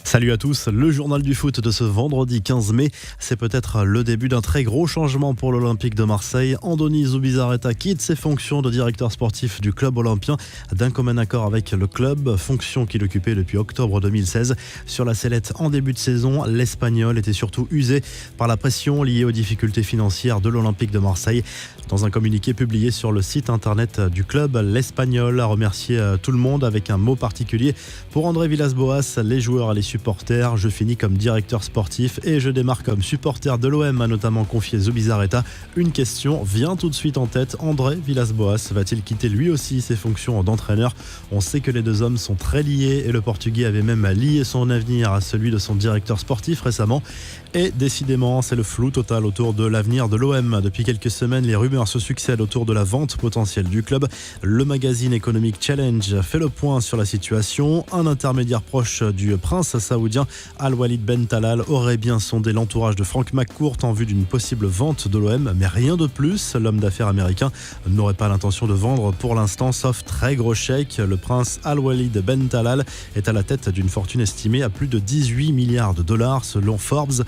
Salut à tous, le journal du foot de ce vendredi 15 mai, c'est peut-être le début d'un très gros changement pour l'Olympique de Marseille. Andoni Zubizarreta quitte ses fonctions de directeur sportif du club olympien d'un commun accord avec le club, fonction qu'il occupait depuis octobre 2016. Sur la sellette en début de saison, l'Espagnol était surtout usé par la pression liée aux difficultés financières de l'Olympique de Marseille. Dans un communiqué publié sur le site internet du club, l'Espagnol a remercié tout le monde avec un mot particulier. Pour André Villas-Boas, les joueurs et les supporters, je finis comme directeur sportif et je démarre comme supporter de l'OM, a notamment confié Zubizarreta. Une question vient tout de suite en tête. André Villas-Boas va-t-il quitter lui aussi ses fonctions d'entraîneur ? On sait que les deux hommes sont très liés et le Portugais avait même lié son avenir à celui de son directeur sportif récemment. Et décidément, c'est le flou total autour de l'avenir de l'OM. Depuis quelques semaines, les rumeurs se succèdent autour de la vente potentielle du club. Le magazine économique Challenge fait le point sur la situation. Un intermédiaire proche du prince saoudien Al-Walid Ben Talal aurait bien sondé l'entourage de Frank McCourt en vue d'une possible vente de l'OM, mais rien de plus. L'homme d'affaires américain n'aurait pas l'intention de vendre pour l'instant, sauf très gros chèque. Le prince Al-Walid Ben Talal est à la tête d'une fortune estimée à plus de 18 milliards de dollars selon Forbes.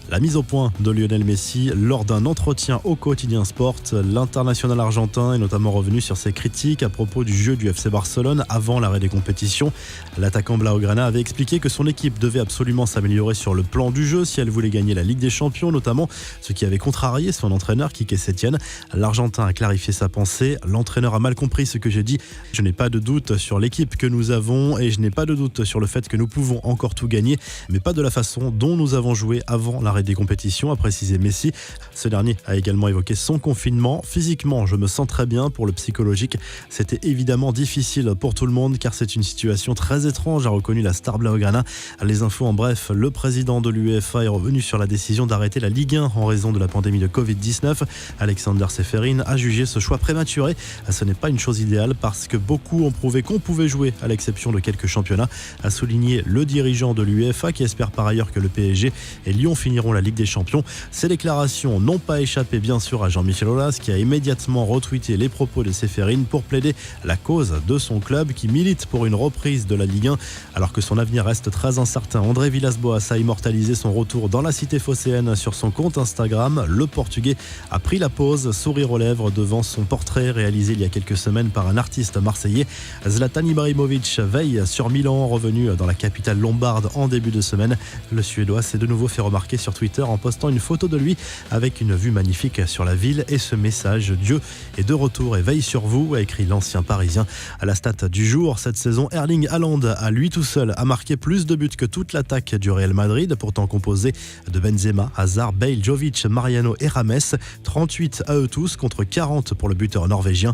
La mise au point de Lionel Messi lors d'un entretien au quotidien Sport. L'international argentin est notamment revenu sur ses critiques à propos du jeu du FC Barcelone avant l'arrêt des compétitions. L'attaquant blaugrana avait expliqué que son équipe devait absolument s'améliorer sur le plan du jeu si elle voulait gagner la Ligue des Champions notamment, ce qui avait contrarié son entraîneur Quique Setién. L'Argentin a clarifié sa pensée. L'entraîneur a mal compris ce que j'ai dit. Je n'ai pas de doute sur l'équipe que nous avons et je n'ai pas de doute sur le fait que nous pouvons encore tout gagner, mais pas de la façon dont nous avons joué avant l'arrêt des compétitions, a précisé Messi. Ce dernier a également évoqué son confinement. Physiquement, je me sens très bien. Pour le psychologique, c'était évidemment difficile pour tout le monde car c'est une situation très étrange, a reconnu la star blaugrana. Les infos en bref, le président de l'UEFA est revenu sur la décision d'arrêter la Ligue 1 en raison de la pandémie de Covid-19. Alexander Ceferin a jugé ce choix prématuré. Ce n'est pas une chose idéale parce que beaucoup ont prouvé qu'on pouvait jouer à l'exception de quelques championnats, a souligné le dirigeant de l'UEFA qui espère par ailleurs que le PSG et Lyon finiront la Ligue des Champions. Ces déclarations n'ont pas échappé bien sûr à Jean-Michel Aulas qui a immédiatement retweeté les propos de Ceferin pour plaider la cause de son club qui milite pour une reprise de la Ligue 1 alors que son avenir reste très incertain. André Villas-Boas a immortalisé son retour dans la cité phocéenne sur son compte Instagram. Le Portugais a pris la pause, sourire aux lèvres devant son portrait réalisé il y a quelques semaines par un artiste marseillais. Zlatan Ibrahimovic veille sur Milan, revenu dans la capitale lombarde en début de semaine. Le Suédois s'est de nouveau fait remarquer sur Twitter en postant une photo de lui avec une vue magnifique sur la ville et ce message: Dieu est de retour et veille sur vous, a écrit l'ancien parisien. À la stat du jour, cette saison, Erling Haaland à lui tout seul a marqué plus de buts que toute l'attaque du Real Madrid, pourtant composée de Benzema, Hazard, Bale, Jovic, Mariano et Rames. 38 à eux tous contre 40 pour le buteur norvégien.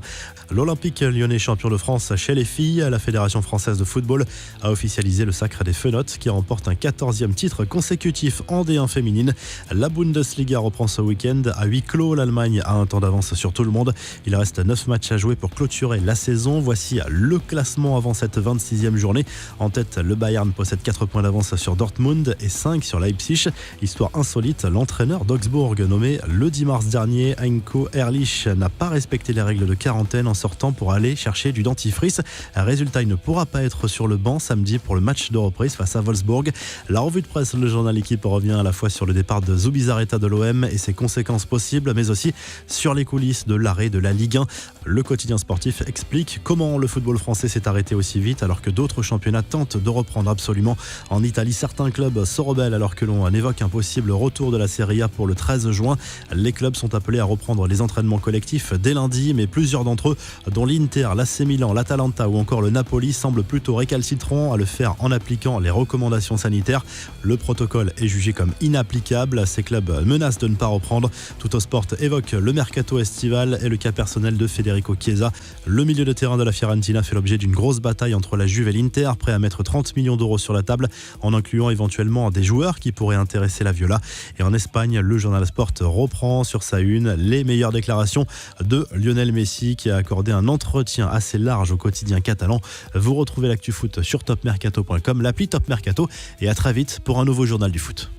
L'Olympique lyonnais champion de France chez les filles, la Fédération française de football a officialisé le sacre des Fenotes qui remporte un 14e titre consécutif en D1 féminine. La Bundesliga reprend ce week-end à huis clos. L'Allemagne a un temps d'avance sur tout le monde. Il reste 9 matchs à jouer pour clôturer la saison. Voici le classement avant cette 26e journée. En tête, le Bayern possède 4 points d'avance sur Dortmund et 5 sur Leipzig. Histoire insolite, l'entraîneur d'Augsbourg, nommé le 10 mars dernier, Heiko Herrlich, n'a pas respecté les règles de quarantaine en sortant pour aller chercher du dentifrice. Résultat, il ne pourra pas être sur le banc samedi pour le match de reprise face à Wolfsburg. La revue de presse, le journal Équipe revient à la fois sur le départ de Zubizarreta de l'OM et ses conséquences possibles, mais aussi sur les coulisses de l'arrêt de la Ligue 1. Le quotidien sportif explique comment le football français s'est arrêté aussi vite alors que d'autres championnats tentent de reprendre absolument. En Italie, certains clubs se rebellent alors que l'on évoque un possible retour de la Serie A pour le 13 juin. Les clubs sont appelés à reprendre les entraînements collectifs dès lundi, mais plusieurs d'entre eux, dont l'Inter, l'AC Milan, l'Atalanta ou encore le Napoli, semblent plutôt récalcitrants à le faire en appliquant les recommandations sanitaires. Le protocole est jugé comme inapplicable. Ces clubs menacent de ne pas reprendre. Tuttosport évoque le mercato estival et le cas personnel de Federico Chiesa. Le milieu de terrain de la Fiorentina fait l'objet d'une grosse bataille entre la Juve et l'Inter, prêt à mettre 30 millions d'euros sur la table, en incluant éventuellement des joueurs qui pourraient intéresser la Viola. Et en Espagne, le journal Sport reprend sur sa une les meilleures déclarations de Lionel Messi qui a accordé un entretien assez large au quotidien catalan. Vous retrouvez l'actu foot sur topmercato.com, l'appli Top Mercato, et à très vite pour un nouveau journal du foot.